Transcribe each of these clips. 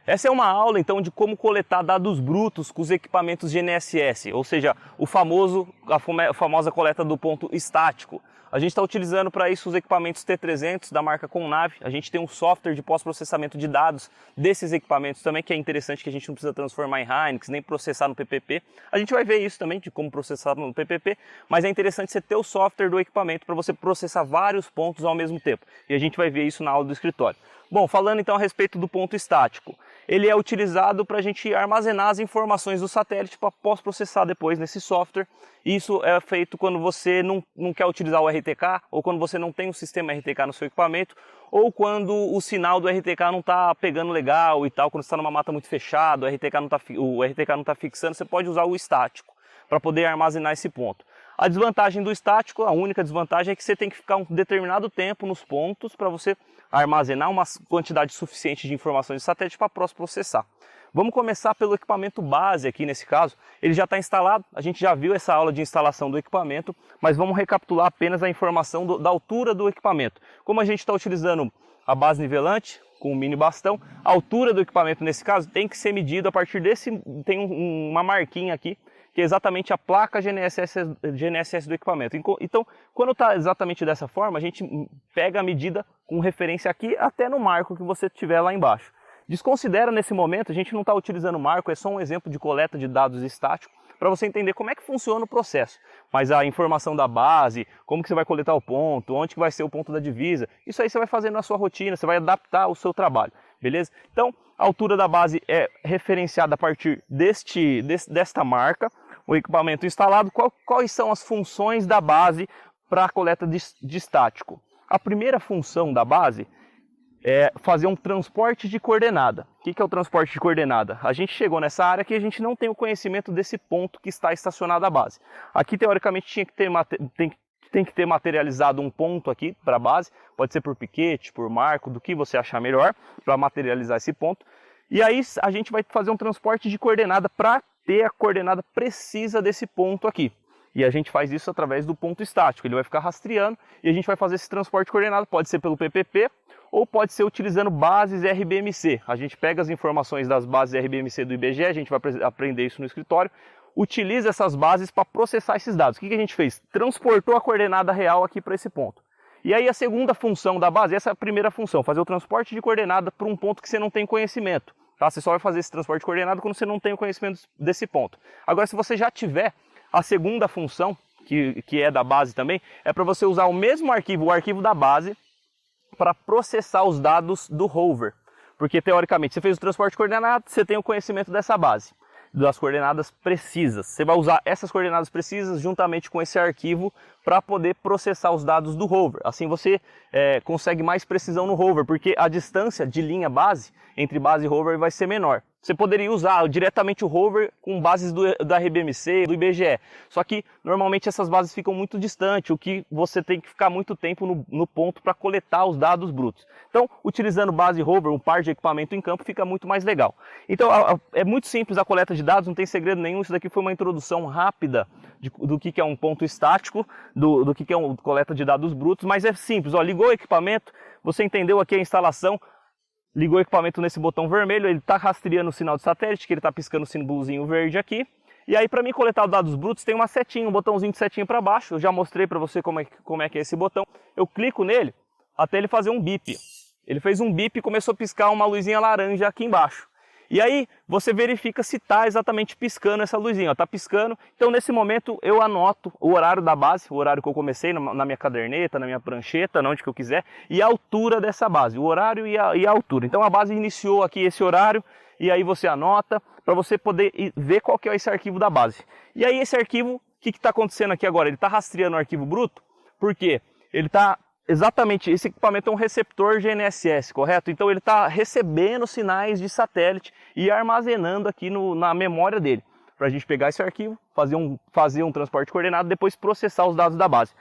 Essa é uma aula então de como coletar dados brutos com os equipamentos GNSS, ou seja, a famosa coleta do ponto estático. A gente está utilizando para isso os equipamentos T300 da marca Conave. A gente tem um software de pós-processamento de dados desses equipamentos também, que é interessante, que a gente não precisa transformar em Hynix, nem processar no PPP. A gente vai ver isso também, de como processar no PPP, mas é interessante você ter o software do equipamento para você processar vários pontos ao mesmo tempo. E a gente vai ver isso na aula do escritório. Bom, falando então a respeito do ponto estático, ele é utilizado para a gente armazenar as informações do satélite para pós-processar depois nesse software. Isso é feito quando você não quer utilizar o RTK, ou quando você não tem um sistema RTK no seu equipamento, ou quando o sinal do RTK não está pegando legal e tal, quando você está numa mata muito fechada, o RTK não está fixando, você pode usar o estático para poder armazenar esse ponto. A desvantagem do estático, a única desvantagem é que você tem que ficar um determinado tempo nos pontos para você armazenar uma quantidade suficiente de informações de satélite para processar. Vamos começar pelo equipamento base aqui nesse caso. Ele já está instalado, a gente já viu essa aula de instalação do equipamento, mas vamos recapitular apenas a informação da altura do equipamento. Como a gente está utilizando a base nivelante com o mini bastão, a altura do equipamento nesse caso tem que ser medida a partir desse, tem uma marquinha aqui, que é exatamente a placa GNSS do equipamento. Então, quando está exatamente dessa forma, a gente pega a medida com referência aqui até no marco que você tiver lá embaixo. Desconsidera nesse momento, a gente não está utilizando marco, é só um exemplo de coleta de dados estático, para você entender como é que funciona o processo. Mas a informação da base, como que você vai coletar o ponto, onde que vai ser o ponto da divisa, isso aí você vai fazer na sua rotina, você vai adaptar o seu trabalho, beleza? Então, a altura da base é referenciada a partir desta marca, o equipamento instalado. Quais são as funções da base para a coleta de estático? A primeira função da base é fazer um transporte de coordenada. O que é o transporte de coordenada? A gente chegou nessa área que a gente não tem o conhecimento desse ponto que está estacionado a base. Aqui, teoricamente, tem que ter materializado um ponto aqui para a base, pode ser por piquete, por marco, do que você achar melhor para materializar esse ponto. E aí a gente vai fazer um transporte de coordenada para ter a coordenada precisa desse ponto aqui. E a gente faz isso através do ponto estático, ele vai ficar rastreando e a gente vai fazer esse transporte de coordenada, pode ser pelo PPP ou pode ser utilizando bases RBMC. A gente pega as informações das bases RBMC do IBGE, a gente vai aprender isso no escritório, utiliza essas bases para processar esses dados. O que a gente fez? Transportou a coordenada real aqui para esse ponto. E aí a segunda função da base, essa é a primeira função, fazer o transporte de coordenada para um ponto que você não tem conhecimento. Tá? Você só vai fazer esse transporte de coordenada quando você não tem o conhecimento desse ponto. Agora, se você já tiver, a segunda função, que é da base também, é para você usar o mesmo arquivo, o arquivo da base, para processar os dados do rover. Porque, teoricamente, você fez o transporte de coordenada, você tem o conhecimento dessa base, das coordenadas precisas. Você vai usar essas coordenadas precisas juntamente com esse arquivo para poder processar os dados do rover. Assim você consegue mais precisão no rover, porque a distância de linha base entre base e rover vai ser menor. Você poderia usar diretamente o rover com bases da RBMC, do IBGE. Só que normalmente essas bases ficam muito distantes, o que você tem que ficar muito tempo no ponto para coletar os dados brutos. Então, utilizando base rover, um par de equipamento em campo, fica muito mais legal. Então, é muito simples a coleta de dados, não tem segredo nenhum. Isso daqui foi uma introdução rápida do que é um ponto estático, do que é uma coleta de dados brutos, mas é simples. Ó, ligou o equipamento, você entendeu aqui a instalação, ligou o equipamento nesse botão vermelho, ele está rastreando o sinal de satélite, que ele está piscando o símbolozinho verde aqui. E aí, para mim coletar os dados brutos, tem uma setinha, um botãozinho de setinha para baixo. Eu já mostrei para você como é que é esse botão. Eu clico nele até ele fazer um bip. Ele fez um bip e começou a piscar uma luzinha laranja aqui embaixo. E aí, você verifica se está exatamente piscando essa luzinha. Está piscando. Então, nesse momento, eu anoto o horário da base, o horário que eu comecei na minha caderneta, na minha prancheta, onde que eu quiser, e a altura dessa base, o horário e a altura. Então, a base iniciou aqui esse horário, e aí você anota para você poder ver qual que é esse arquivo da base. E aí, esse arquivo, o que está acontecendo aqui agora? Ele está rastreando o arquivo bruto, porque ele está... Exatamente, esse equipamento é um receptor GNSS, correto? Então ele está recebendo sinais de satélite e armazenando aqui na memória dele. Para a gente pegar esse arquivo, fazer um transporte coordenado, depois processar os dados da base,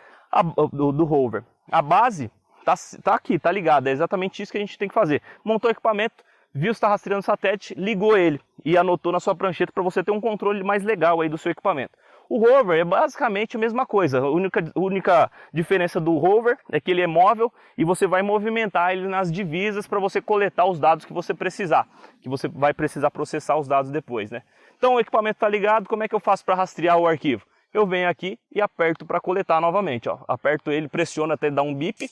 do rover. A base está aqui, está ligada, é exatamente isso que a gente tem que fazer. Montou o equipamento, viu se está rastreando o satélite, ligou ele e anotou na sua prancheta para você ter um controle mais legal aí do seu equipamento. O rover é basicamente a mesma coisa, a única diferença do rover é que ele é móvel e você vai movimentar ele nas divisas para você coletar os dados que você precisar, que você vai precisar processar os dados depois, né? Então o equipamento está ligado, como é que eu faço para rastrear o arquivo? Eu venho aqui e aperto para coletar novamente, ó. Aperto ele, pressiono até dar um bip,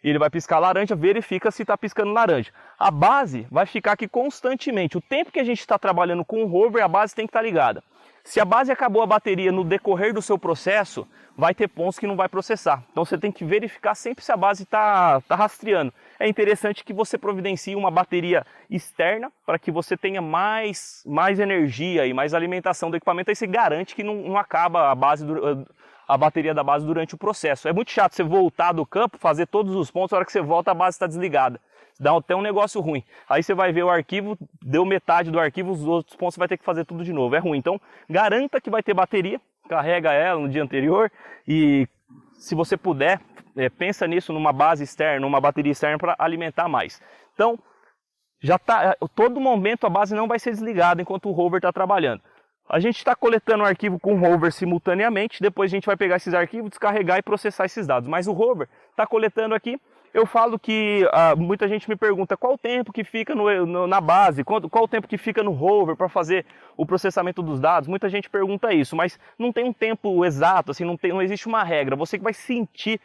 e ele vai piscar laranja, verifica se está piscando laranja. A base vai ficar aqui constantemente, o tempo que a gente está trabalhando com o rover, a base tem que estar ligada. Se a base acabou a bateria no decorrer do seu processo, vai ter pontos que não vai processar. Então você tem que verificar sempre se a base está rastreando. É interessante que você providencie uma bateria externa para que você tenha mais energia e mais alimentação do equipamento. Aí você garante que não acaba a bateria da base durante o processo. É muito chato você voltar do campo, fazer todos os pontos, a hora que você volta a base está desligada. Dá até um negócio ruim. Aí você vai ver o arquivo, deu metade do arquivo, os outros pontos você vai ter que fazer tudo de novo. É ruim. Então, garanta que vai ter bateria, carrega ela no dia anterior e se você puder, pensa nisso numa base externa, numa bateria externa para alimentar mais. Então, já tá, todo momento a base não vai ser desligada enquanto o rover está trabalhando. A gente está coletando o arquivo com o rover simultaneamente, depois a gente vai pegar esses arquivos, descarregar e processar esses dados. Mas o rover está coletando aqui. Eu falo que muita gente me pergunta qual o tempo que fica na base, qual o tempo que fica no rover para fazer o processamento dos dados. Muita gente pergunta isso, mas não tem um tempo exato, assim, não existe uma regra. Você que vai sentir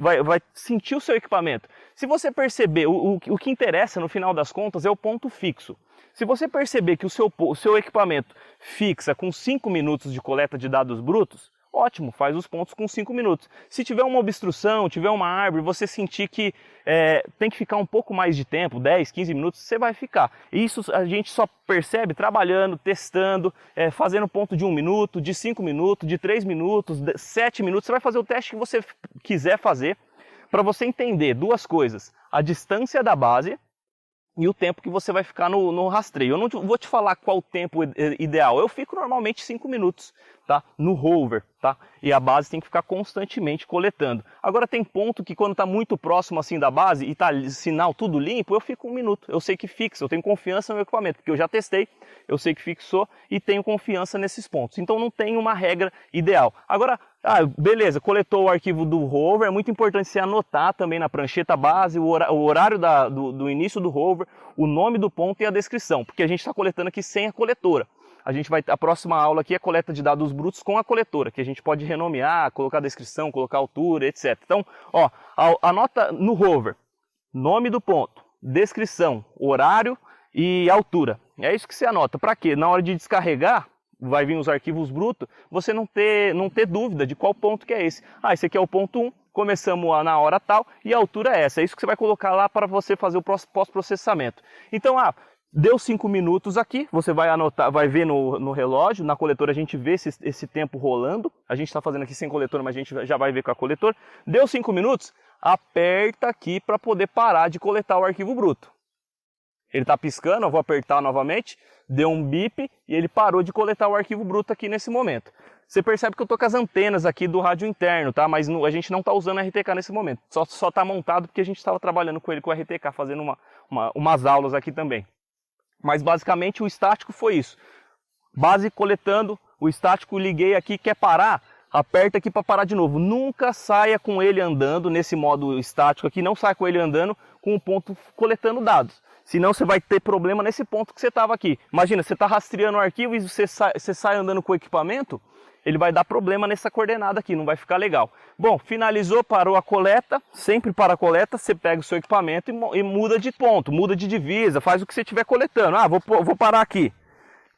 vai sentir o seu equipamento. Se você perceber, o que interessa no final das contas é o ponto fixo. Se você perceber que o seu equipamento fixa com 5 minutos de coleta de dados brutos, ótimo, faz os pontos com 5 minutos. Se tiver uma obstrução, tiver uma árvore, você sentir que tem que ficar um pouco mais de tempo, 10, 15 minutos, você vai ficar. E isso a gente só percebe trabalhando, testando, fazendo ponto de 1 minuto, de 5 minutos, de 3 minutos, de 7 minutos. Você vai fazer o teste que você quiser fazer para você entender duas coisas. A distância da base e o tempo que você vai ficar no rastreio. Eu não vou te falar qual o tempo ideal. Eu fico normalmente 5 minutos, tá? No rover, tá? E a base tem que ficar constantemente coletando. Agora tem ponto que quando está muito próximo assim da base e tá sinal tudo limpo, eu fico 1 minuto. Eu sei que fixa, eu tenho confiança no meu equipamento, porque eu já testei, eu sei que fixou e tenho confiança nesses pontos. Então não tem uma regra ideal. Agora, beleza, coletou o arquivo do rover, é muito importante você anotar também na prancheta base o horário do início do rover, o nome do ponto e a descrição, porque a gente está coletando aqui sem a coletora. A próxima aula aqui é coleta de dados brutos com a coletora, que a gente pode renomear, colocar a descrição, colocar a altura, etc. Então, ó, anota no rover, nome do ponto, descrição, horário e altura. É isso que você anota. Para quê? Na hora de descarregar, vai vir os arquivos brutos, você não ter dúvida de qual ponto que é esse. Esse aqui é o ponto 1, começamos na hora tal e a altura é essa. É isso que você vai colocar lá para você fazer o pós-processamento. Então, deu 5 minutos aqui, você vai anotar, vai ver no relógio, na coletora a gente vê esse tempo rolando. A gente está fazendo aqui sem coletora, mas a gente já vai ver com a coletora. Deu 5 minutos, aperta aqui para poder parar de coletar o arquivo bruto. Ele está piscando, eu vou apertar novamente, deu um bip e ele parou de coletar o arquivo bruto aqui nesse momento. Você percebe que eu estou com as antenas aqui do rádio interno, tá? Mas a gente não está usando RTK nesse momento. Só está montado porque a gente estava trabalhando com ele com RTK, fazendo umas aulas aqui também. Mas basicamente o estático foi isso. Base coletando, o estático liguei aqui, quer parar? Aperta aqui para parar de novo. Nunca saia com ele andando nesse modo estático aqui, não saia com ele andando com o ponto coletando dados. Senão você vai ter problema nesse ponto que você estava aqui. Imagina, você está rastreando o arquivo e você sai andando com o equipamento, ele vai dar problema nessa coordenada aqui, não vai ficar legal. Bom, finalizou, parou a coleta, sempre para a coleta, você pega o seu equipamento e muda de ponto, muda de divisa, faz o que você estiver coletando. Vou parar aqui.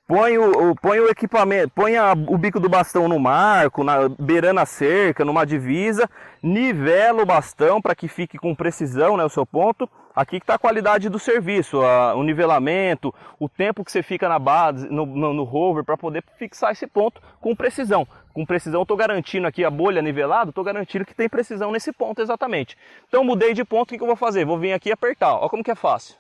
Põe o equipamento, põe o bico do bastão no marco, beirando a cerca, numa divisa, nivela o bastão para que fique com precisão, né, o seu ponto. Aqui que está a qualidade do serviço, o nivelamento, o tempo que você fica na base, no rover, para poder fixar esse ponto com precisão. Com precisão, estou garantindo aqui a bolha nivelada, estou garantindo que tem precisão nesse ponto exatamente. Então mudei de ponto, o que eu vou fazer? Vou vir aqui e apertar, olha como que é fácil.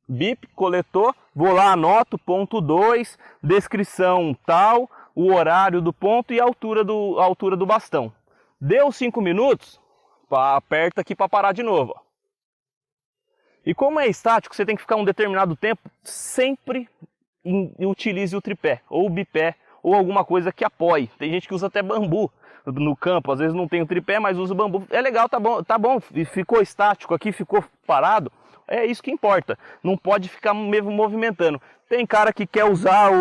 Bip, coletou, vou lá, anoto, ponto 2, descrição tal, o horário do ponto e a altura do bastão. Deu 5 minutos, aperta aqui para parar de novo. E como é estático, você tem que ficar um determinado tempo, sempre utilize o tripé, ou o bipé, ou alguma coisa que apoie. Tem gente que usa até bambu no campo, às vezes não tem o tripé, mas usa o bambu. É legal, tá bom, ficou estático aqui, ficou parado, é isso que importa. Não pode ficar mesmo movimentando. Tem cara que quer usar,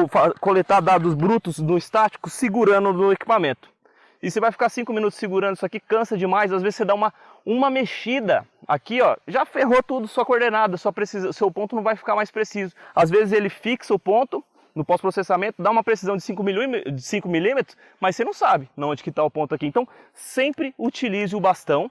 coletar dados brutos no estático segurando no equipamento. E você vai ficar 5 minutos segurando isso aqui, cansa demais. Às vezes você dá uma mexida aqui, ó, já ferrou tudo, sua coordenada, seu ponto não vai ficar mais preciso. Às vezes ele fixa o ponto no pós-processamento, dá uma precisão de 5 milímetros, mas você não sabe onde que está o ponto aqui. Então, sempre utilize o bastão,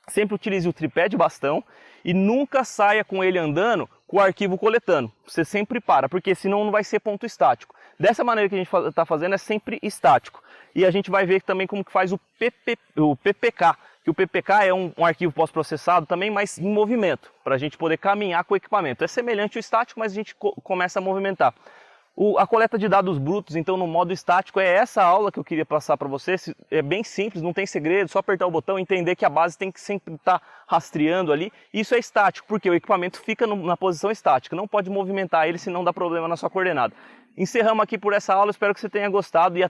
sempre utilize o tripé de bastão e nunca saia com ele andando com o arquivo coletando. Você sempre para, porque senão não vai ser ponto estático. Dessa maneira que a gente está fazendo é sempre estático. E a gente vai ver também como que faz o PPK, que o PPK é um arquivo pós-processado também, mas em movimento, para a gente poder caminhar com o equipamento. É semelhante ao estático, mas a gente começa a movimentar. A coleta de dados brutos, então, no modo estático, é essa aula que eu queria passar para vocês. É bem simples, não tem segredo, só apertar o botão e entender que a base tem que sempre estar rastreando ali. Isso é estático, porque o equipamento fica na posição estática, não pode movimentar ele, senão dá problema na sua coordenada. Encerramos aqui por essa aula, espero que você tenha gostado e